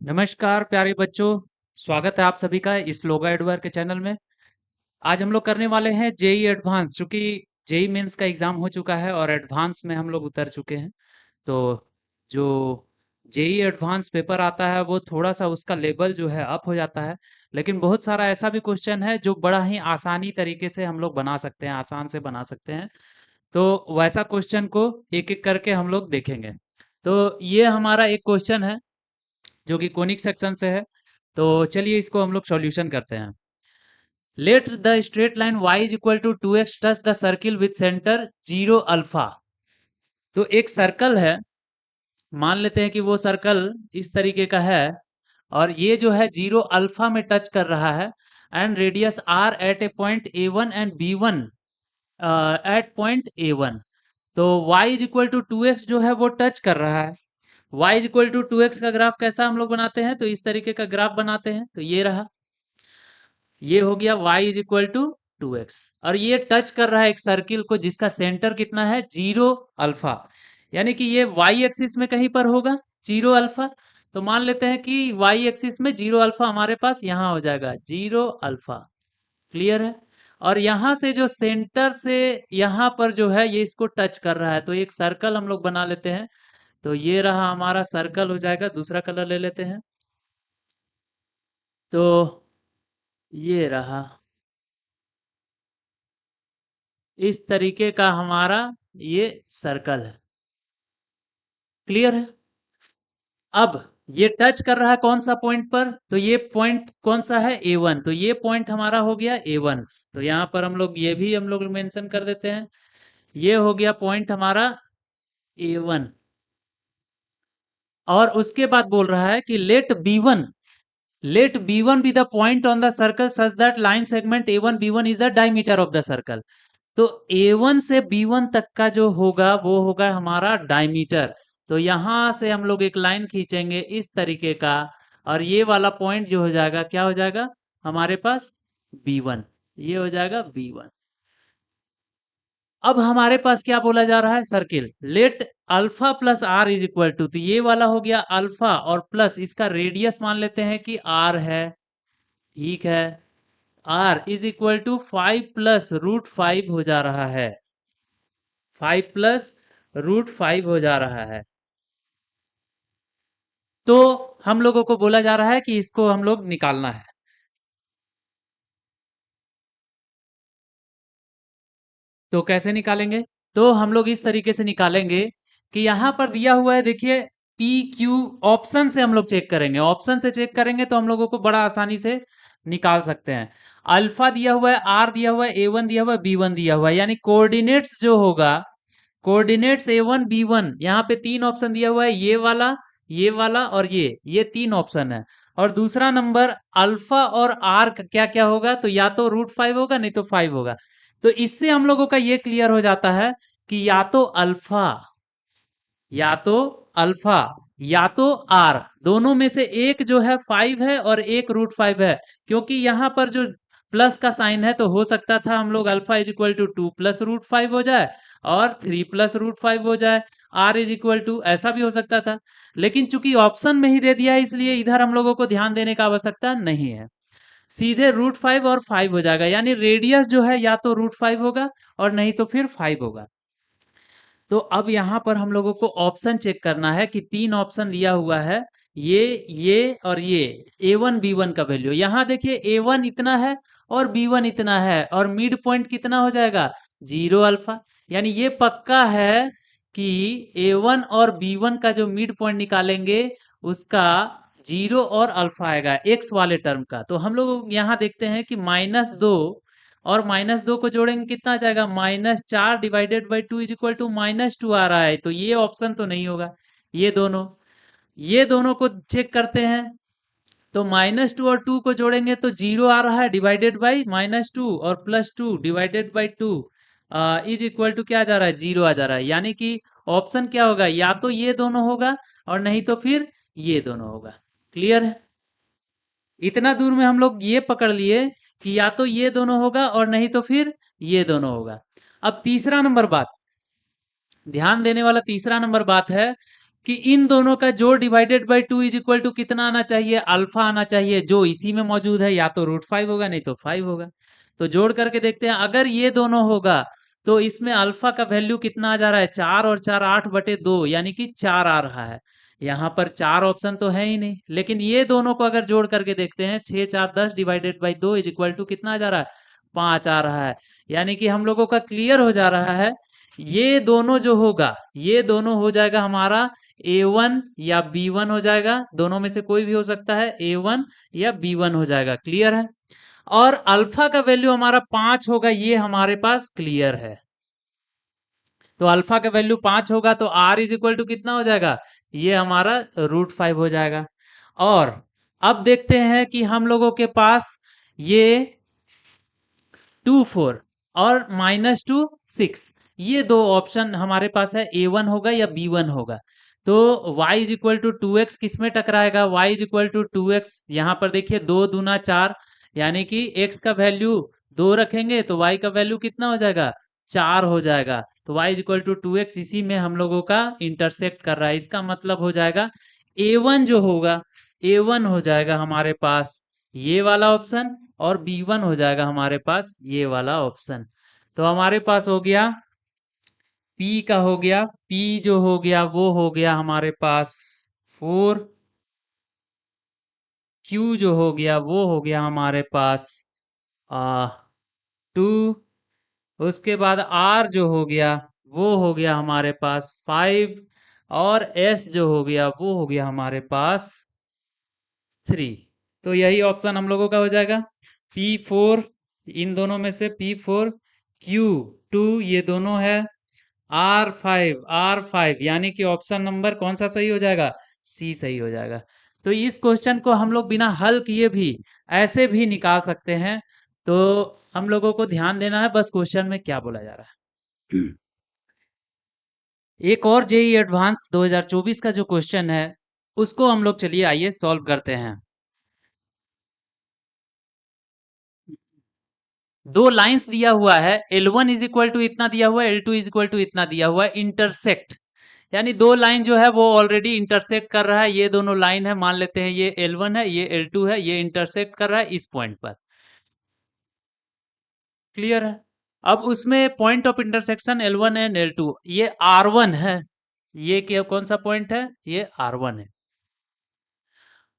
नमस्कार प्यारे बच्चों। स्वागत है आप सभी का इस लोगा एडवायर के चैनल में। आज हम लोग करने वाले हैं जेई एडवांस, चूंकि जेई मेंस का एग्जाम हो चुका है और एडवांस में हम लोग उतर चुके हैं। तो जो जेई एडवांस पेपर आता है वो थोड़ा सा उसका लेवल जो है अप हो जाता है, लेकिन बहुत सारा ऐसा भी क्वेश्चन है जो बड़ा ही आसानी तरीके से हम लोग बना सकते हैं, आसान से बना सकते हैं। तो वैसा क्वेश्चन को एक एक करके हम लोग देखेंगे। तो ये हमारा एक क्वेश्चन है जो कि कोनिक सेक्शन से है। तो चलिए इसको हम लोग सॉल्यूशन करते हैं। Let the straight line y is equal to 2x touch the circle with centre 0 alpha. तो एक सर्कल है, मान लेते हैं कि वो सर्कल इस तरीके का है और ये जो है 0 अल्फा में टच कर रहा है and radius r at a point a1 and b1 at point a1। तो y is equal to 2x जो है वो टच कर रहा है। y is equal to 2x का ग्राफ कैसा हम लोग बनाते हैं, तो इस तरीके का ग्राफ बनाते हैं। तो ये रहा, ये हो गया y is equal to 2x और ये टच कर रहा है एक सर्किल को जिसका सेंटर कितना है 0 अल्फा, यानी कि ये y एक्सिस में कहीं पर होगा 0 अल्फा। तो मान लेते हैं कि y एक्सिस में 0 अल्फा हमारे पास यहाँ हो जाएगा 0 अल्फा। क्लियर है। और यहाँ से जो सेंटर से यहाँ पर जो है ये इसको टच कर रहा है, तो एक सर्कल हम लोग बना लेते हैं। तो ये रहा हमारा सर्कल हो जाएगा। दूसरा कलर ले लेते हैं। तो ये रहा, इस तरीके का हमारा ये सर्कल है। क्लियर है। अब ये टच कर रहा है कौन सा पॉइंट पर, तो ये पॉइंट कौन सा है A1। तो ये पॉइंट हमारा हो गया A1। तो यहाँ पर हम लोग ये भी हम लोग मेंशन कर देते हैं। ये हो गया पॉइंट हमारा A1। और उसके बाद बोल रहा है कि let B1 be the point on the circle such that line segment A1 B1 is the diameter of the circle. तो A1 से B1 तक का जो होगा वो होगा हमारा डायमीटर। तो यहां से हम लोग एक लाइन खींचेंगे इस तरीके का और ये वाला पॉइंट जो हो जाएगा क्या हो जाएगा हमारे पास B1। ये हो जाएगा B1। अब हमारे पास क्या बोला जा रहा है, circle let alpha plus r is equal to, तो ये वाला हो गया अल्फा और प्लस इसका रेडियस मान लेते हैं कि आर है। ठीक है। आर इज इक्वल टू 5 + √5 हो जा रहा है। 5 + √5 हो जा रहा है। तो हम लोगों को बोला जा रहा है कि इसको हम लोग निकालना है। तो कैसे निकालेंगे, तो हम लोग इस तरीके से निकालेंगे कि यहां पर दिया हुआ है, देखिए पी क्यू। ऑप्शन से हम लोग चेक करेंगे, ऑप्शन से चेक करेंगे तो हम लोगों को बड़ा आसानी से निकाल सकते हैं। अल्फा दिया हुआ है, आर दिया हुआ है, A1 दिया हुआ है, B1 दिया हुआ है, यानी कोऑर्डिनेट्स जो होगा, कोऑर्डिनेट्स A1 B1, यहाँ पे तीन ऑप्शन दिया हुआ है, ये वाला और ये तीन ऑप्शन है। और दूसरा नंबर अल्फा और आर का क्या क्या होगा, तो या तो √5 होगा नहीं तो 5 होगा। तो इससे हम लोगों का ये क्लियर हो जाता है कि या तो अल्फा या तो आर, दोनों में से एक जो है 5 है और एक √5 है। क्योंकि यहाँ पर जो प्लस का साइन है तो हो सकता था हम लोग अल्फा इज इक्वल टू 2 + √5 हो जाए और 3 + √5 हो जाए। आर इज इक्वल टू ऐसा भी हो सकता था, लेकिन चूंकि ऑप्शन में ही दे दिया है इसलिए इधर हम लोगों को ध्यान देने का आवश्यकता नहीं है। सीधे √5 और 5 हो जाएगा, यानी रेडियस जो है या तो √5 होगा और नहीं तो फिर 5 होगा। तो अब यहाँ पर हम लोगों को ऑप्शन चेक करना है कि तीन ऑप्शन दिया हुआ है, ये और ये A1 B1 का वैल्यू। यहाँ देखिए A1 इतना है और B1 इतना है और मिड पॉइंट कितना हो जाएगा 0 अल्फा। यानी ये पक्का है कि A1 और B1 का जो मिड पॉइंट निकालेंगे उसका 0 और अल्फा आएगा एक्स वाले टर्म का। तो हम लोग यहाँ देखते हैं कि -2 और -2 को जोड़ेंगे कितना आ जाएगा, -4 divided by 2 is equal to -2 आ रहा है। तो ये ऑप्शन तो नहीं होगा। ये दोनों को चेक करते हैं। तो -2 और 2 को जोड़ेंगे तो 0 आ रहा है डिवाइडेड बाई -2 और +2 divided by 2 is equal to क्या आ जा रहा है 0 आ जा रहा है। यानी कि ऑप्शन क्या होगा, या तो ये दोनों होगा और नहीं तो फिर ये दोनों होगा। क्लियर है। इतना दूर में हम लोग ये पकड़ लिए कि या तो ये दोनों होगा और नहीं तो फिर ये दोनों होगा। अब तीसरा नंबर बात, ध्यान देने वाला तीसरा नंबर बात है कि इन दोनों का जोड़ divided by 2 is equal to कितना आना चाहिए, अल्फा आना चाहिए, जो इसी में मौजूद है, या तो √5 होगा नहीं तो 5 होगा। तो जोड़ करके देखते हैं, अगर ये दोनों होगा तो इसमें अल्फा का वैल्यू कितना आ जा रहा है, 4 और 4 8/2, यानी कि 4 आ रहा है। यहाँ पर 4 ऑप्शन तो है ही नहीं, लेकिन ये दोनों को अगर जोड़ करके देखते हैं, 6 4 10 divided by 2 is equal to कितना आ जा रहा है, 5 आ रहा है। यानी कि हम लोगों का क्लियर हो जा रहा है, ये दोनों जो होगा, ये दोनों हो जाएगा हमारा A1 या B1 हो जाएगा, दोनों में से कोई भी हो सकता है, A1 या B1 हो जाएगा। क्लियर है? और अल्फा का वैल्यू हमारा 5 होगा, ये हमारे पास क्लियर है। तो अल्फा का वैल्यू 5 होगा तो R इज इक्वल टू कितना हो जाएगा, ये हमारा √5 हो जाएगा। और अब देखते हैं कि हम लोगों के पास ये 2 4 और -2 6, ये दो ऑप्शन हमारे पास है, A1 होगा या B1 होगा। तो y is equal to 2x किस में टकराएगा, y is equal to 2x, यहाँ पर देखिए 2 दूना 4, यानी कि x का वैल्यू 2 रखेंगे तो y का वैल्यू कितना हो जाएगा, 4 हो जाएगा। तो y is equal to 2x इसी में हम लोगों का इंटरसेक्ट कर रहा है। इसका मतलब हो जाएगा A1 जो होगा, A1 हो जाएगा हमारे पास ये वाला ऑप्शन, और B1 हो जाएगा हमारे पास ये वाला ऑप्शन। तो हमारे पास हो गया P का हो गया, P जो हो गया वो हो गया हमारे पास 4, Q जो हो गया वो हो गया हमारे पास 2, उसके बाद R जो हो गया वो हो गया हमारे पास 5, और S जो हो गया वो हो गया हमारे पास 3। तो यही ऑप्शन हम लोगों का हो जाएगा, P4, इन दोनों में से P4, Q2 ये दोनों है, R5 यानी कि ऑप्शन नंबर कौन सा सही हो जाएगा, C सही हो जाएगा। तो इस क्वेश्चन को हम लोग बिना हल किए भी ऐसे भी निकाल सकते हैं। तो हम लोगों को ध्यान देना है बस क्वेश्चन में क्या बोला जा रहा है। एक और जेई एडवांस 2024 का जो क्वेश्चन है उसको हम लोग चलिए आइए सॉल्व करते हैं। दो लाइंस दिया हुआ है, L1 इज इक्वल टू इतना दिया हुआ है, L2 इज इक्वल टू इतना दिया हुआ है, इंटरसेक्ट, यानी दो लाइन जो है वो ऑलरेडी इंटरसेक्ट कर रहा है। ये दोनों लाइन है, मान लेते हैं ये L1 है, ये L2 है, ये इंटरसेक्ट कर रहा है इस पॉइंट पर। क्लियर है? अब उसमें point of intersection L1 and L2, ये R1 है, ये क्या कौन सा पॉइंट है, ये R1 है।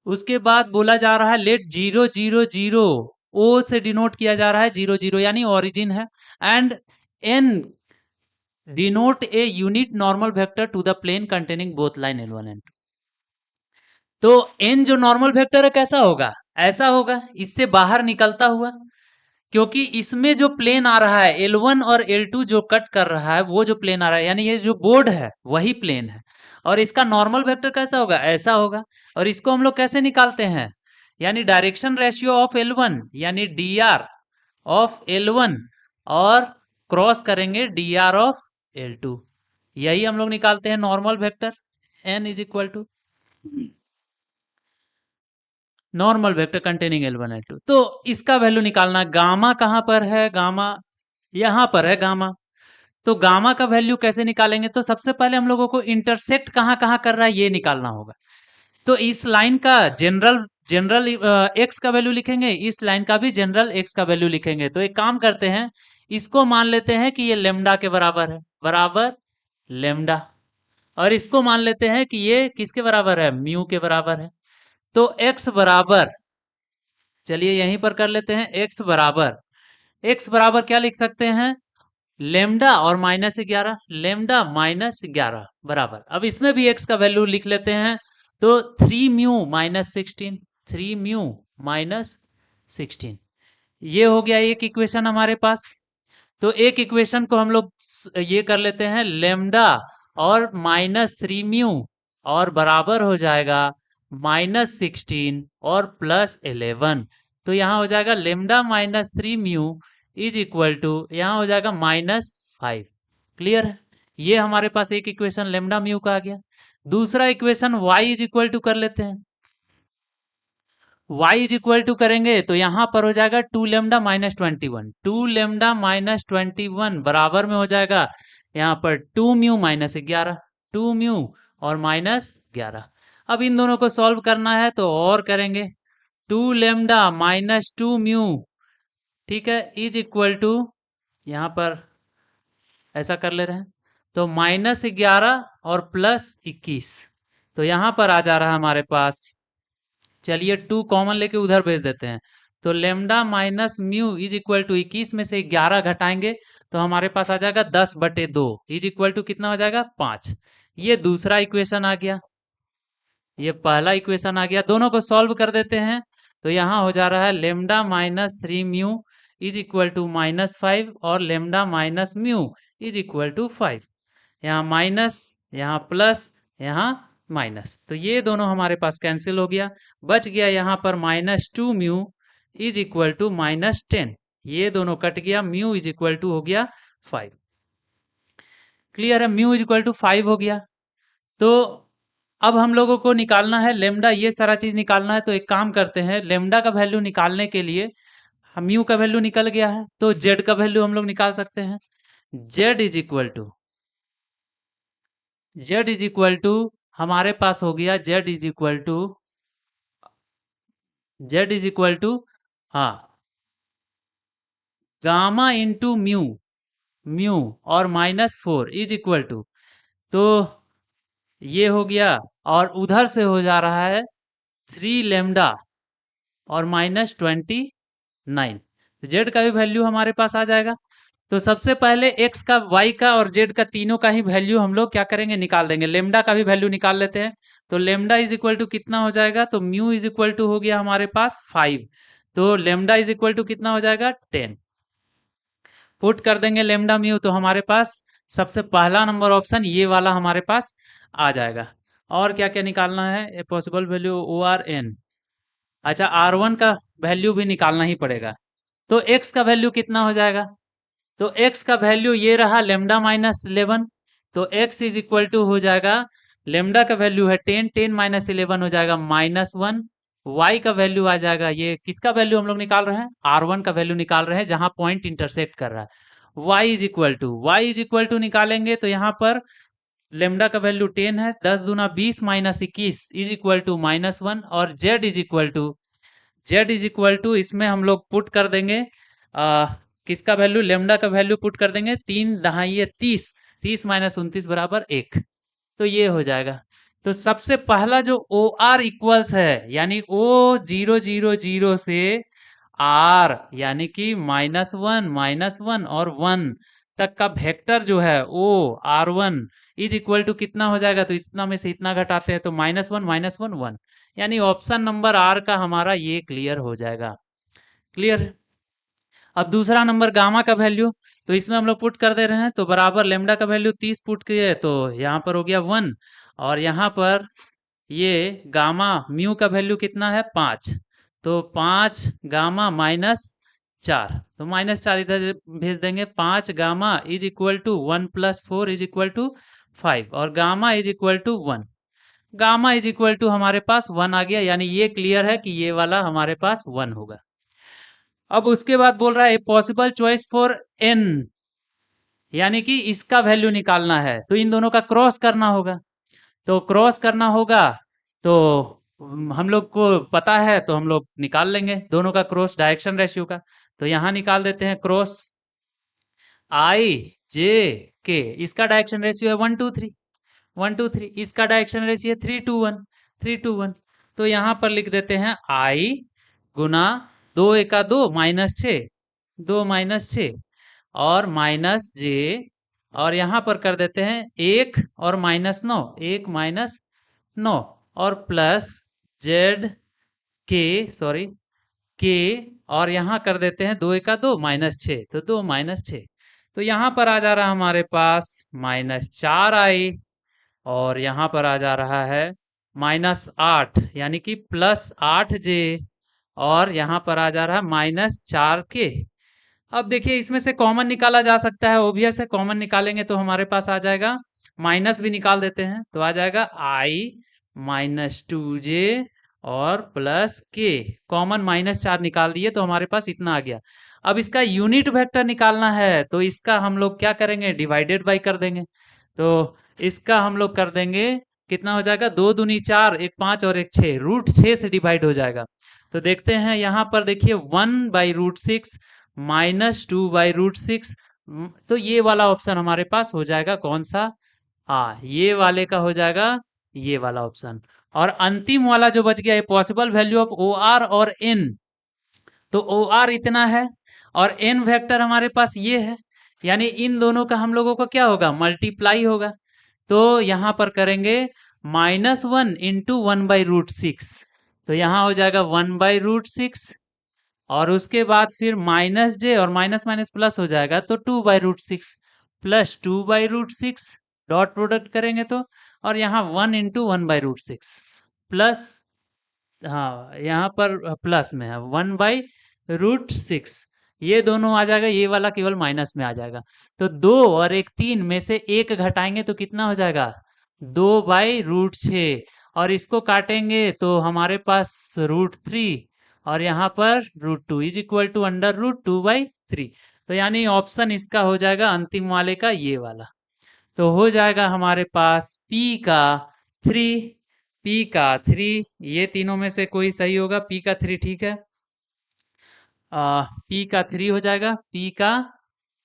उसके बाद बोला जा रहा है लेट 0 0 0, O से डिनोट किया जा रहा है 0 0, यानी ओरिजिन है, and N denote a unit normal vector to the plane containing both line L1 and 2। तो N जो नॉर्मल वेक्टर है कैसा होगा, ऐसा होगा, इससे बाहर निकलता हुआ, क्योंकि इसमें जो प्लेन आ रहा है L1 और L2 जो कट कर रहा है, वो जो प्लेन आ रहा है, यानी ये जो बोर्ड है वही प्लेन है, और इसका नॉर्मल वेक्टर कैसा होगा, ऐसा होगा। और इसको हम लोग कैसे निकालते हैं, यानी डायरेक्शन रेशियो ऑफ L1 यानी dr ऑफ L1, और क्रॉस करेंगे dr ऑफ L2, यही हम लोग निकालते हैं normal vector. n is equal to normal vector containing L1 L2। तो इसका वैल्यू निकालना, गामा कहां पर है, गामा यहां पर है गामा। तो गामा का वैल्यू कैसे निकालेंगे, तो सबसे पहले हम लोगों को इंटरसेक्ट कहां कहां कर रहा है ये निकालना होगा। तो इस लाइन का जनरल जनरल एक्स का वैल्यू लिखेंगे, इस लाइन का भी जनरल एक्स का वैल्यू लिखेंगे। तो एक काम करते हैं, इसको मान लेते हैं कि ये लेमडा के बराबर है, बराबर लेमडा, और इसको मान लेते हैं कि ये किसके बराबर है, म्यू के बराबर है। तो x बराबर, चलिए यहीं पर कर लेते हैं, x बराबर क्या लिख सकते हैं, लेमडा और -11, लेमडा -11 बराबर, अब इसमें भी x का वैल्यू लिख लेते हैं, तो 3 म्यू -16, 3 म्यू -16, ये हो गया एक इक्वेशन हमारे पास। तो एक इक्वेशन को हम लोग ये कर लेते हैं, लेमडा और -3 म्यू, और बराबर हो जाएगा -16 और +11। तो यहाँ हो जाएगा lambda -3 mu is equal to, यहाँ हो जाएगा -5। क्लियर है? ये हमारे पास एक इक्वेशन लेमडा म्यू का आ गया। दूसरा equation y is equal to कर लेते हैं, y इज इक्वल टू करेंगे तो यहां पर हो जाएगा 2 लेमडा -21, 2 लेमडा -21 बराबर में हो जाएगा यहाँ पर 2 म्यू -11, 2 म्यू और -11। अब इन दोनों को सॉल्व करना है तो और करेंगे। 2 लेमडा माइनस 2 म्यू, ठीक है, इज इक्वल टू, यहाँ पर ऐसा कर ले रहे हैं, तो -11 और +21। तो यहाँ पर आ जा रहा है हमारे पास, चलिए 2 कॉमन लेके उधर भेज देते हैं। तो lambda minus mu is equal to 21 में से 11 घटाएंगे तो हमारे पास आ जाएगा 10/2 इज इक्वल टू कितना हो जाएगा 5। ये दूसरा इक्वेशन आ गया, ये पहला इक्वेशन आ गया। दोनों को सॉल्व कर देते हैं तो यहाँ हो जा रहा है lambda minus 3 mu is equal to -5 और lambda minus mu is equal to 5। यहाँ माइनस, यहाँ प्लस, यहाँ माइनस, तो ये दोनों हमारे पास कैंसिल हो गया। बच गया यहाँ पर -2 म्यू इज इक्वल टू -10। ये दोनों कट गया, म्यू इज इक्वल टू हो गया 5। क्लियर है, म्यू इज इक्वल टू 5 हो गया। तो अब हम लोगों को निकालना है लेमडा, ये सारा चीज निकालना है। तो एक काम करते हैं, लेमडा का वैल्यू निकालने के लिए म्यू का वैल्यू निकल गया है तो जेड का वैल्यू हम लोग निकाल सकते हैं। Z is equal to, z is equal to हमारे पास हो गया, z is equal to, z is equal to, हाँ, गामा इंटू म्यू, म्यू और -4 इज इक्वल टू, तो ये हो गया और उधर से हो जा रहा है 3 लेमडा और -29। जेड का भी वैल्यू हमारे पास आ जाएगा। तो सबसे पहले x का, y का और z का तीनों का ही वैल्यू हम लोग क्या करेंगे, निकाल देंगे। लेमडा का भी वैल्यू निकाल लेते हैं। तो लेमडा इज इक्वल टू कितना हो जाएगा, तो म्यू इज इक्वल टू हो गया हमारे पास 5, तो लेमडा इज इक्वल टू कितना हो जाएगा 10। पुट कर देंगे लेमडा म्यू तो हमारे पास सबसे पहला नंबर ऑप्शन ये वाला हमारे पास आ जाएगा। और क्या क्या निकालना है, a possible value o r n, अच्छा R1 का वैल्यू भी निकालना ही पड़ेगा। तो x का वैल्यू कितना हो जाएगा, तो x का वैल्यू ये रहा लेमडा -11, तो x इज इक्वल टू हो जाएगा, लेमडा का वैल्यू है 10, 10 - 11 हो जाएगा -1। y का वैल्यू आ जाएगा, ये किसका वैल्यू हम लोग निकाल रहे हैं, R1 का वैल्यू निकाल रहे हैं जहां पॉइंट इंटरसेक्ट कर रहा है। y इज इक्वल टू निकालेंगे तो यहाँ पर लेमडा का वैल्यू 10 है, 10 दूना 20 - 21 इज इक्वल टू -1। और z इज इक्वल टू इसमें हम लोग पुट कर देंगे किसका वैल्यू, लेमडा का वैल्यू पुट कर देंगे, 3 दहाई 30, 30 - 29 बराबर 1, तो ये हो जाएगा। तो सबसे पहला जो ओ आर इक्वल्स है, यानी O000 से R यानी कि -1 और 1 तक का वेक्टर जो है OR1 इज इक्वल टू कितना हो जाएगा, तो इतना में से इतना घटाते हैं तो -1 - 1, यानी ऑप्शन नंबर R का हमारा ये क्लियर हो जाएगा। क्लियर। अब दूसरा नंबर गामा का वैल्यू, तो इसमें हम लोग पुट कर दे रहे हैं, तो बराबर लेमडा का वैल्यू 30 पुट किए तो यहाँ पर हो गया 1, और यहाँ पर ये गामा म्यू का वैल्यू कितना है 5, तो 5 गामा -4, तो -4 इधर भेज देंगे। 5 gamma is equal to 1 + 4 is equal to 5 और gamma is equal to 1। Gamma is equal to हमारे पास 1 आ गया, यानी ये क्लियर है कि ये वाला हमारे पास 1 होगा। अब उसके बाद बोल रहा है पॉसिबल चॉइस फॉर n, यानी कि इसका वैल्यू निकालना है, तो इन दोनों का क्रॉस करना होगा। तो क्रॉस करना होगा तो हम लोग को पता है तो हम लोग निकाल लेंगे दोनों का क्रॉस डायरेक्शन रेशियो का। तो यहाँ निकाल देते हैं क्रॉस I J K, इसका डायरेक्शन रेशियो है 1 2 3, 1 2 3, इसका डायरेक्शन रेशियो है 3 2 1, 3 2 1। तो यहाँ पर लिख देते हैं I गुना 2 एका 2 -6, 2 -6 और -j, और यहाँ पर कर देते हैं 1 और -9, 1 -9 और plus z k, sorry k, और यहाँ कर देते हैं 2 एका 2 -6, तो 2 -6, तो यहाँ पर आ जा रहा है हमारे पास -4i, और यहाँ पर आ जा रहा है -8, यानी कि +8j, और यहाँ पर आ जा रहा है -4k। अब देखिए इसमें से कॉमन निकाला जा सकता है, ओबियस है, कॉमन निकालेंगे तो हमारे पास आ जाएगा, माइनस भी निकाल देते हैं तो आ जाएगा i -2j और +k, कॉमन -4 निकाल दिए तो हमारे पास इतना आ गया। अब इसका यूनिट वेक्टर निकालना है तो इसका हम लोग क्या करेंगे, डिवाइडेड बाई कर देंगे। तो इसका हम लोग कर देंगे कितना हो जाएगा, 2 दूनी 4, एक 5 और एक 6, रूट 6 से डिवाइड हो जाएगा। तो देखते हैं यहाँ पर देखिए 1/√6 माइनस 2/√6, तो ये वाला ऑप्शन हमारे पास हो जाएगा कौन सा, हाँ ये वाले का हो जाएगा ये वाला ऑप्शन। और अंतिम वाला जो बच गया है possible value of o r और एन, तो ओ आर इतना है और एन वेक्टर हमारे पास ये है, यानी इन दोनों का हम लोगों का क्या होगा, मल्टीप्लाई होगा। तो यहाँ पर करेंगे -1 इंटू 1/√6, तो यहाँ हो जाएगा 1/√6, और उसके बाद फिर माइनस जे और माइनस माइनस प्लस हो जाएगा तो 2/√6 प्लस 2/√6, डॉट प्रोडक्ट करेंगे तो, और यहाँ 1 इंटू 1/√6 प्लस, हाँ यहाँ पर प्लस में है 1/√6, ये दोनों आ जाएगा, ये वाला केवल माइनस में आ जाएगा। तो 2 और एक 3 में से एक घटाएंगे तो कितना हो जाएगा, 2/√6, और इसको काटेंगे तो हमारे पास √3, और यहाँ पर √2 इज इक्वल टू √2/3। तो यानी ऑप्शन इसका हो जाएगा अंतिम वाले का ये वाला। तो हो जाएगा हमारे पास थ्री पी का 3, ये तीनों में से कोई सही होगा, पी का 3 ठीक है। पी का 3 हो जाएगा, पी का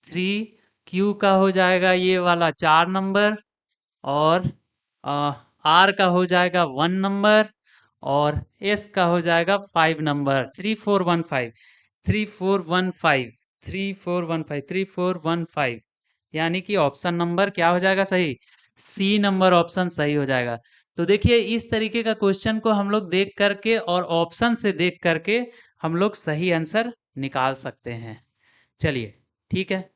3, क्यू का हो जाएगा ये वाला 4 नंबर, और आर का हो जाएगा 1 नंबर, और एस का हो जाएगा 5 नंबर, 3415 3415 3415 3415, यानी कि ऑप्शन नंबर क्या हो जाएगा सही, सी नंबर ऑप्शन सही हो जाएगा। तो देखिए इस तरीके का क्वेश्चन को हम लोग देख करके और ऑप्शन से देख करके हम लोग सही आंसर निकाल सकते हैं। चलिए ठीक है।